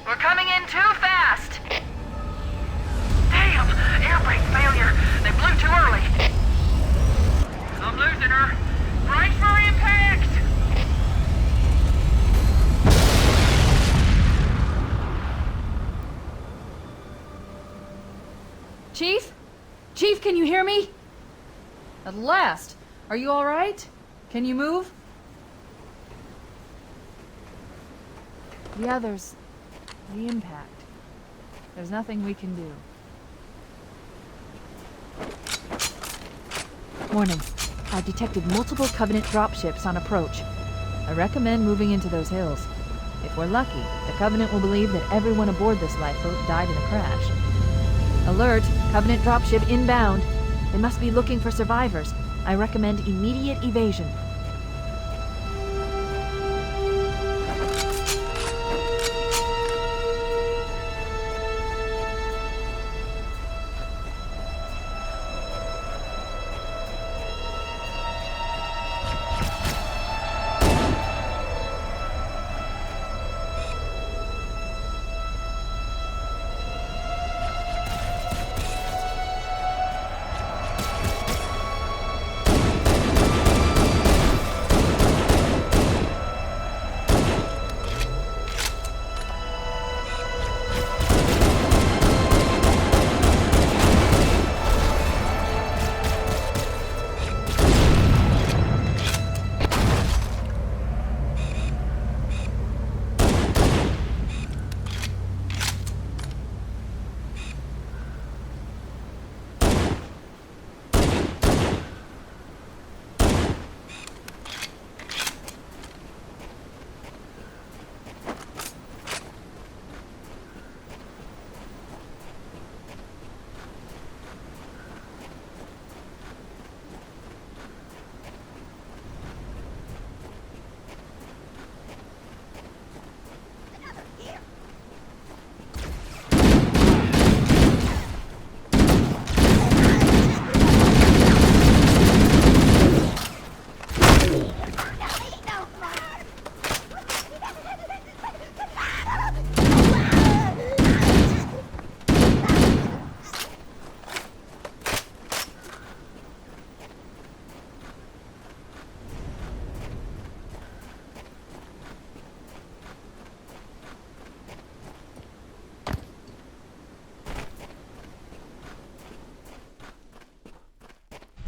We're coming in too fast! Damn! Air brake failure! They blew too early! I'm losing her! Brace for impact! Chief? Chief, can you hear me? At last! Are you alright? Can you move? The others... the impact. There's nothing we can do. Warning. I've detected multiple Covenant dropships on approach. I recommend moving into those hills. If we're lucky, the Covenant will believe that everyone aboard this lifeboat died in the crash. Alert! Covenant dropship inbound. They must be looking for survivors. I recommend immediate evasion.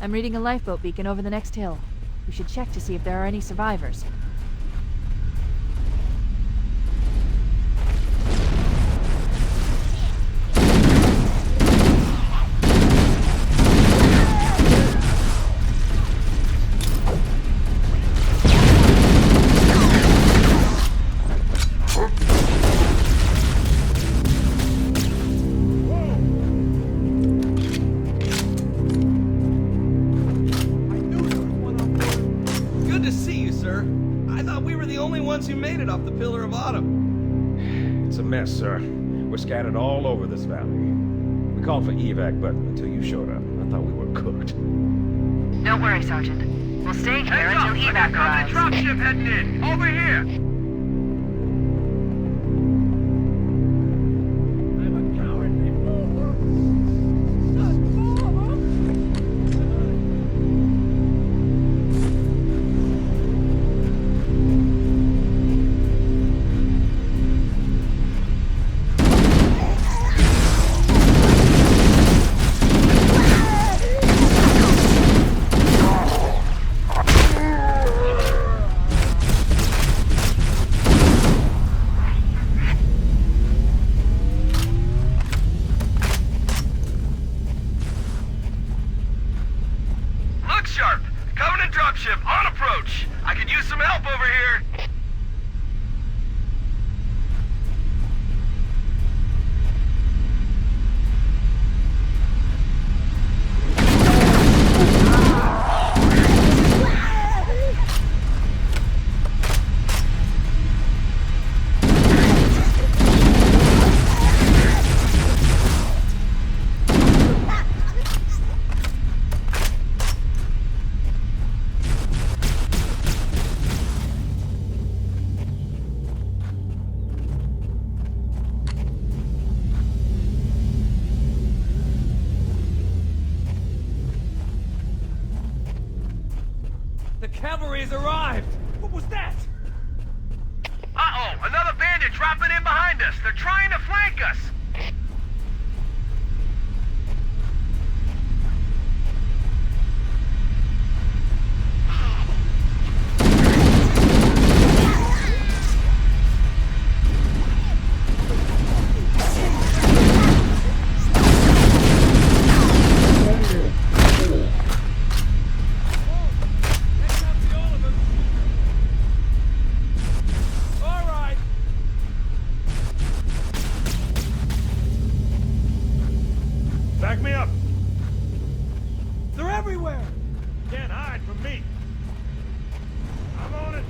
I'm reading a lifeboat beacon over the next hill. We should check to see if there are any survivors. Who made it off the Pillar of Autumn? It's a mess, sir. We're scattered all over this valley. We called for evac, but until you showed up, I thought we were cooked. Don't worry, Sergeant. We'll stay here until evac arrives. Dropship heading in! Over here! cavalry's arrived! What was that? Uh-oh, another bandit dropping in behind us. They're trying to flank us. Back me up! They're everywhere! Can't hide from me! I'm on it!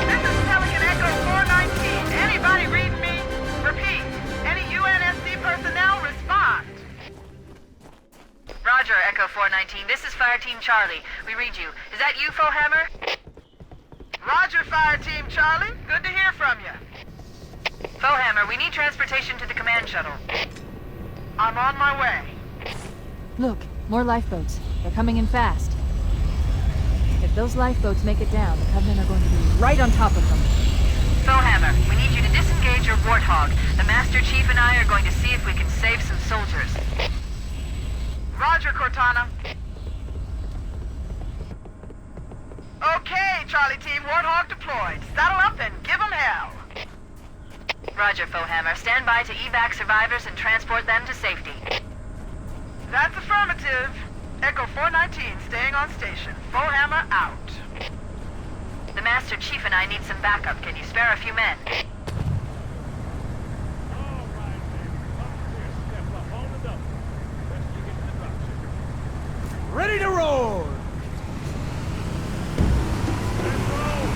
This is Pelican Echo 419. Anybody reading me? Repeat. Any UNSC personnel respond. Roger, Echo 419. This is Fire Team Charlie. We read you. Is that you, Fohammer? Roger, Fire Team Charlie. Good to hear from you. Fohammer, we need transportation to the command shuttle. I'm on my way. Look, more lifeboats. They're coming in fast. If those lifeboats make it down, the Covenant are going to be right on top of them. Fohammer, we need you to disengage your Warthog. The Master Chief and I are going to see if we can save some soldiers. Roger, Cortana. Okay, Charlie Team, Warthog deployed. Saddle up and give them hell. Roger, Fohammer. Stand by to evac survivors and transport them to safety. That's affirmative. Echo 419 staying on station. Fohammer out. The Master Chief and I need some backup. Can you spare a few men? All right, baby. Up here, step up, hold it up. Wait till you get to the dropship. Ready to roll! Let's roll!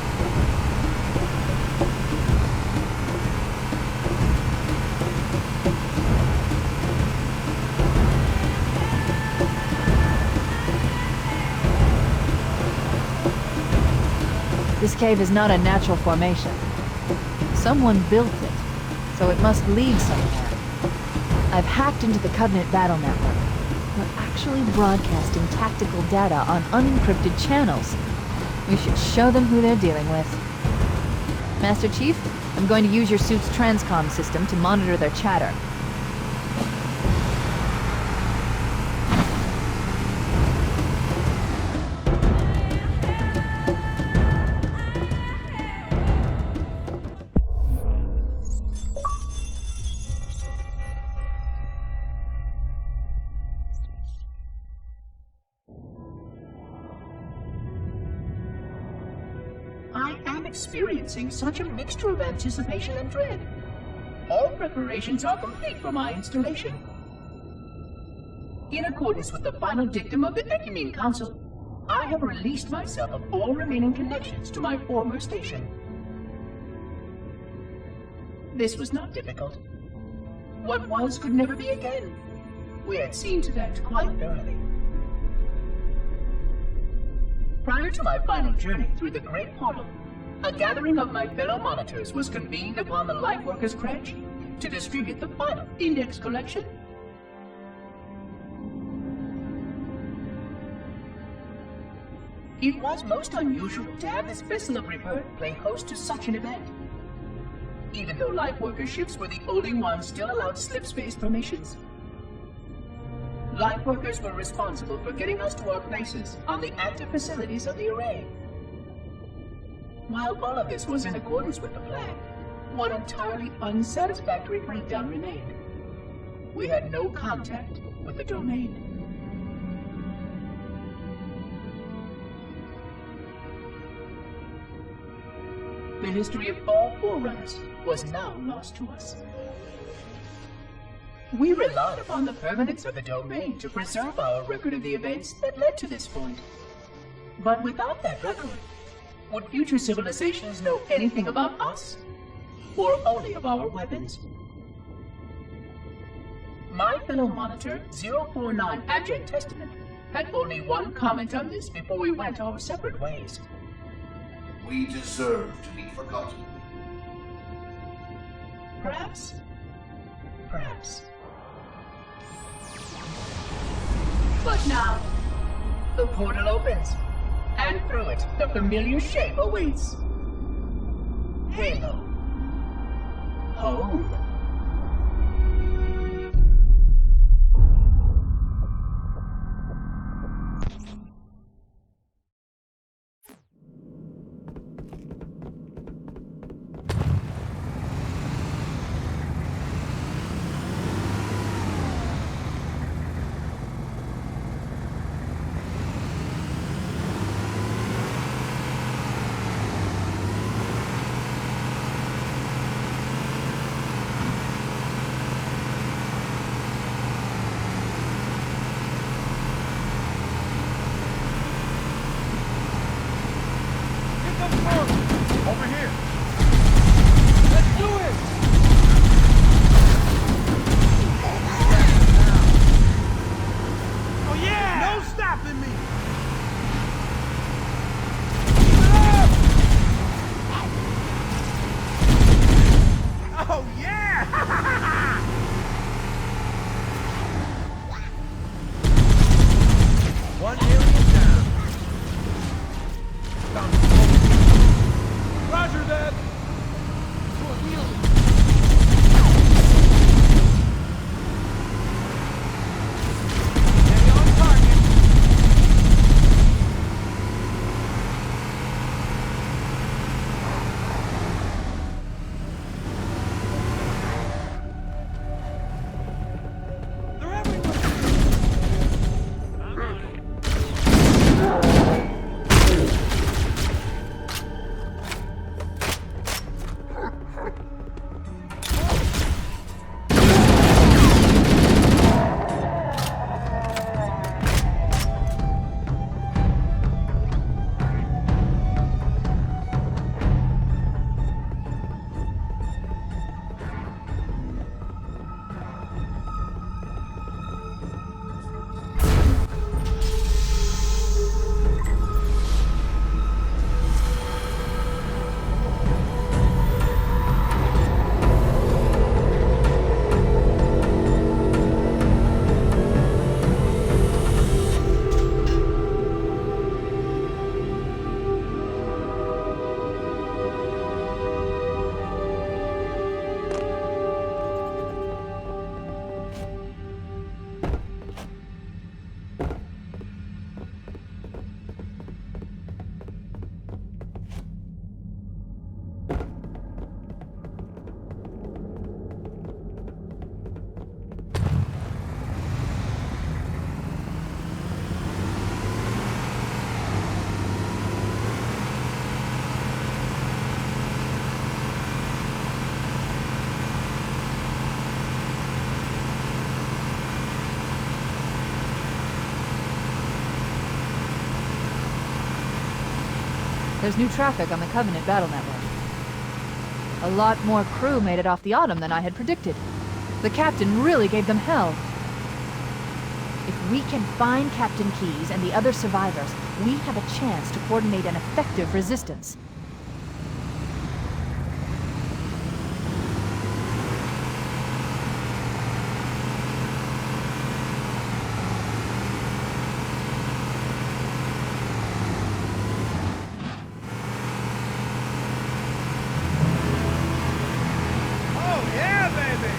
This cave is not a natural formation. Someone built it, so it must lead somewhere. I've hacked into the Covenant battle network. We're actually broadcasting tactical data on unencrypted channels. We should show them who they're dealing with. Master Chief, I'm going to use your suit's transcom system to monitor their chatter. I am experiencing such a mixture of anticipation and dread. All preparations are complete for my installation. In accordance with the final dictum of the Ecumene Council, I have released myself of all remaining connections to my former station. This was not difficult. What was could never be again. We had seen to that quite thoroughly. Prior to my final journey through the Great Portal, a gathering of my fellow monitors was convened upon the Lightworkers Crash to distribute the final index collection. It was most unusual to have this vessel of rebirth play host to such an event. Even though Lightworker ships were the only ones still allowed slip-space formations. Lightworkers were responsible for getting us to our places on the active facilities of the array. While all of this was in accordance with the plan, one entirely unsatisfactory breakdown remained. We had no contact with the domain. the history of all Forerunners was now lost to us. We relied upon the permanence of the domain to preserve our record of the events that led to this point. But without that record, would future civilizations know anything about us? Or only of our weapons? My fellow monitor, 049 Abject Testament, had only one comment on this before we went our separate ways. We deserve to be forgotten. Perhaps. Perhaps. But now, the portal opens, and through it, the familiar shape awaits. Halo. Home. Over here. Let's do it! Oh yeah! No stopping me! Oh yeah! One alien down. Roger that! Stay on target. They're everywhere! There's new traffic on the Covenant battle network. A lot more crew made it off the Autumn than I had predicted. The captain really gave them hell. If we can find Captain Keyes and the other survivors, we have a chance to coordinate an effective resistance. Oh yeah, baby!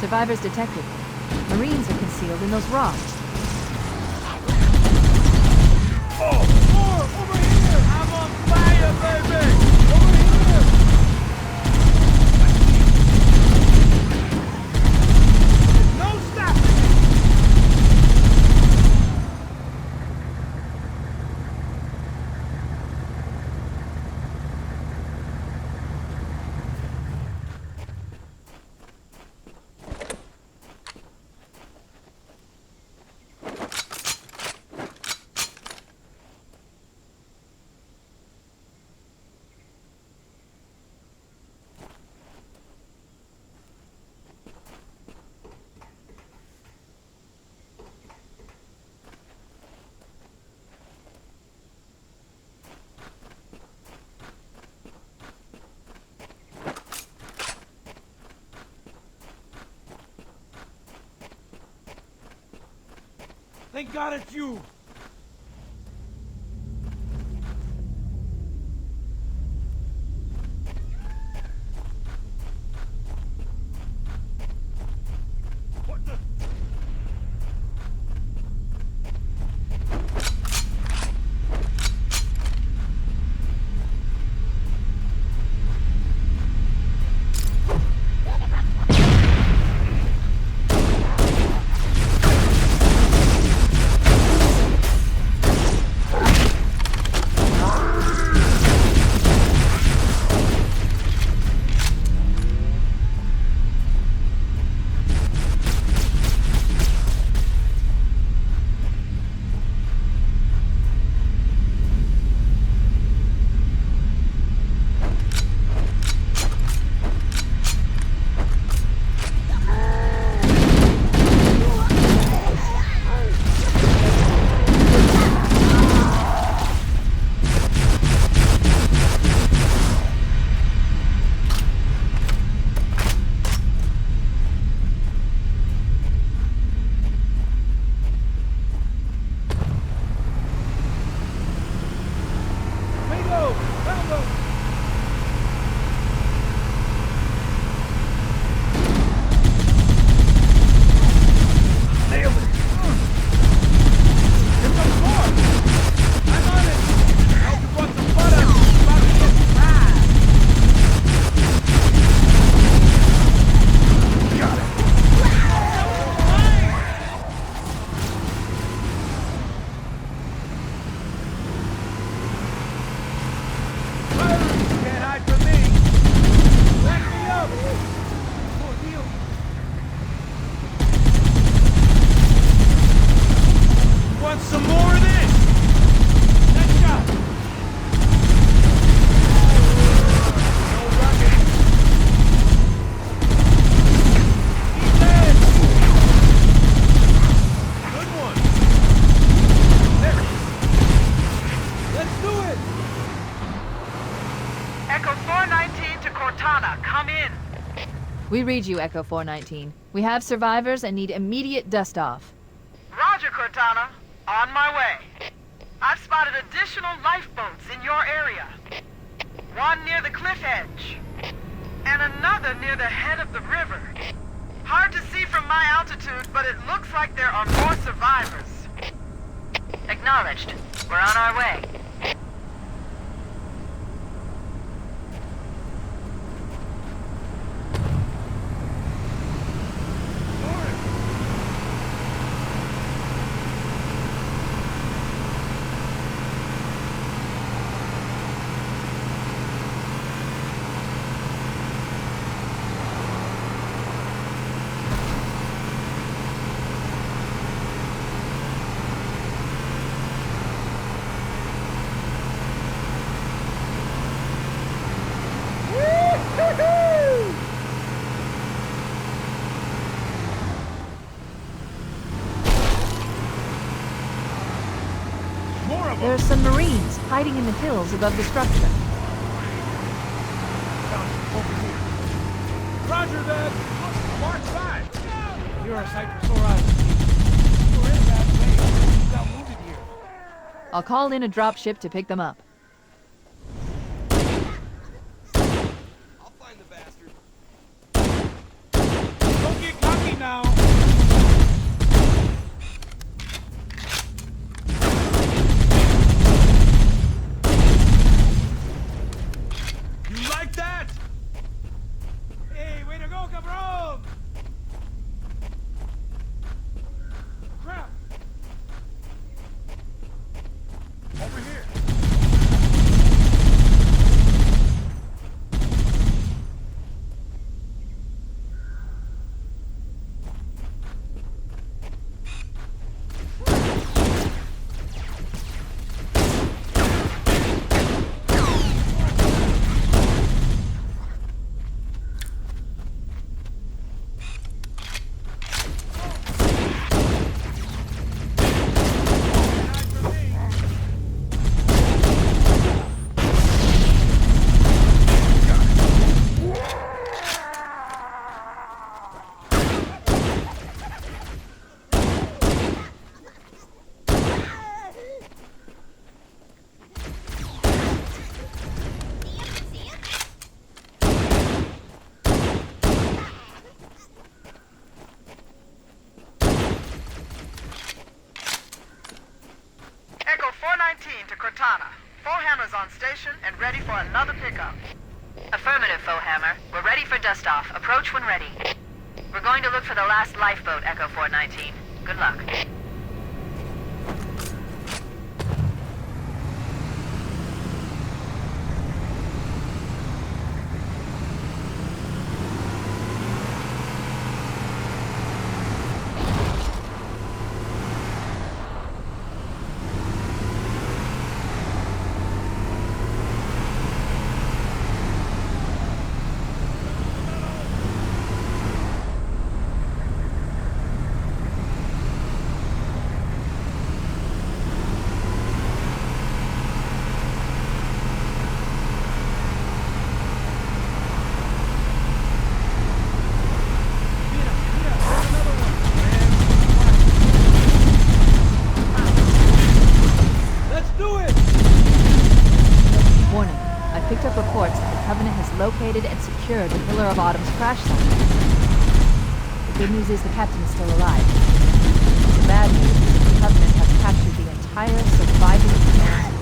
Survivors detected. Marines are concealed in those rocks. I'm on fire, baby! Over here! No stopping! Thank God it's you! What the? We read you, Echo 419. We have survivors and need immediate dust-off. Roger, Cortana. On my way. I've spotted additional lifeboats in your area. One near the cliff edge, and another near the head of the river. Hard to see from my altitude, but it looks like there are more survivors. Acknowledged. We're on our way. There are some Marines hiding in the hills above the structure. Roger that! Mark 5! You're a sight for sore eyes. We're in a bad place. We got wounded here. I'll call in a dropship to pick them up. I'll find the bastard. Don't get caught on station and ready for another pickup. Affirmative, Fohammer. We're ready for dust-off. Approach when ready. We're going to look for the last lifeboat, Echo 419. Good luck. Let's do it! Warning. I picked up reports that the Covenant has located and secured the Pillar of Autumn's crash site. The good news is the captain is still alive. The bad news is that the Covenant have captured the entire surviving command.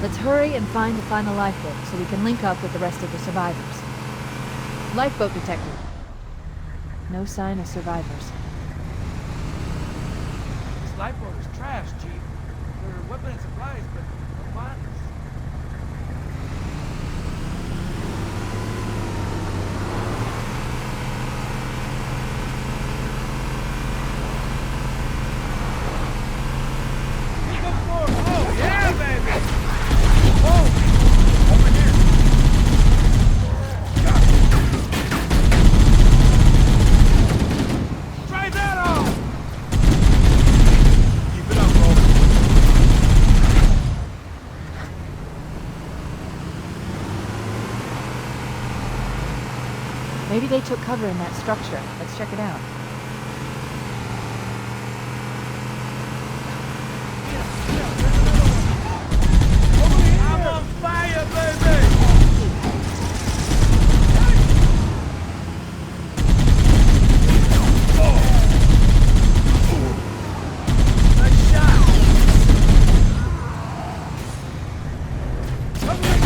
Let's hurry and find the final lifeboat so we can link up with the rest of the survivors. Lifeboat detected. No sign of survivors. This lifeboat is trash, Chief. There are weapons and supplies, but no bodies. Keep up forward. Oh, yeah, baby! Whoa! Over here. Try that on! Keep it up, bro. Maybe they took cover in that structure. Let's check it out. I'm on fire, baby! Nice shot! Come here,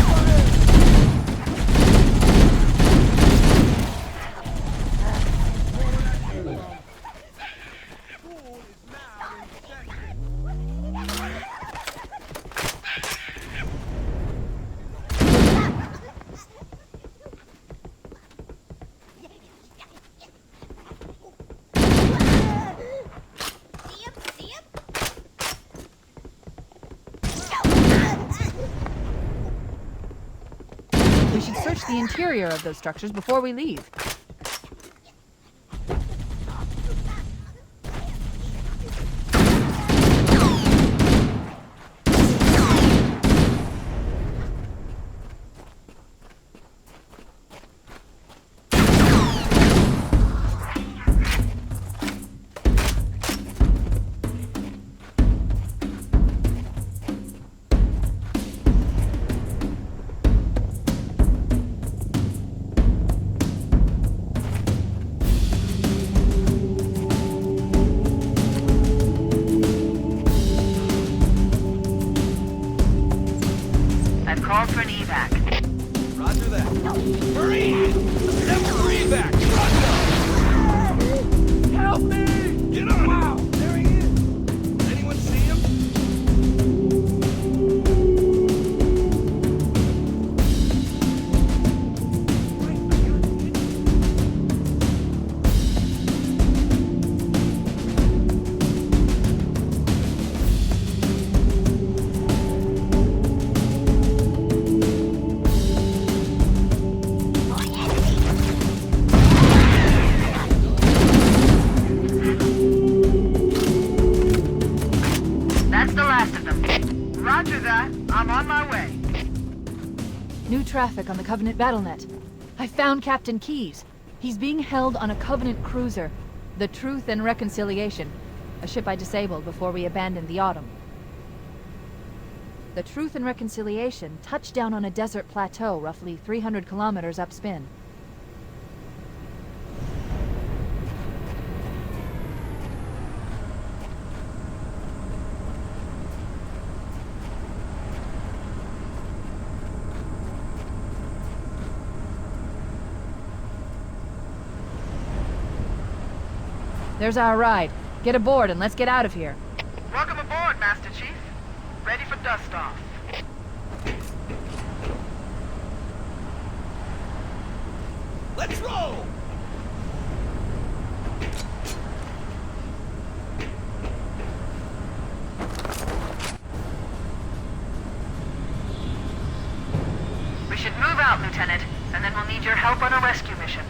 We should search the interior of those structures before we leave. I've called for an evac. Roger that. Hurry! Step three back! Roger! help me! Get on! Wow, There he is! Anyone see him? That's the last of them. Roger that. I'm on my way. New traffic on the Covenant BattleNet. I found Captain Keyes. He's being held on a Covenant cruiser, the Truth and Reconciliation, a ship I disabled before we abandoned the Autumn. The Truth and Reconciliation touched down on a desert plateau roughly 300 kilometers upspin. There's our ride. Get aboard and let's get out of here. Welcome aboard, Master Chief. Ready for dust-off. Let's roll! We should move out, Lieutenant, and then we'll need your help on a rescue mission.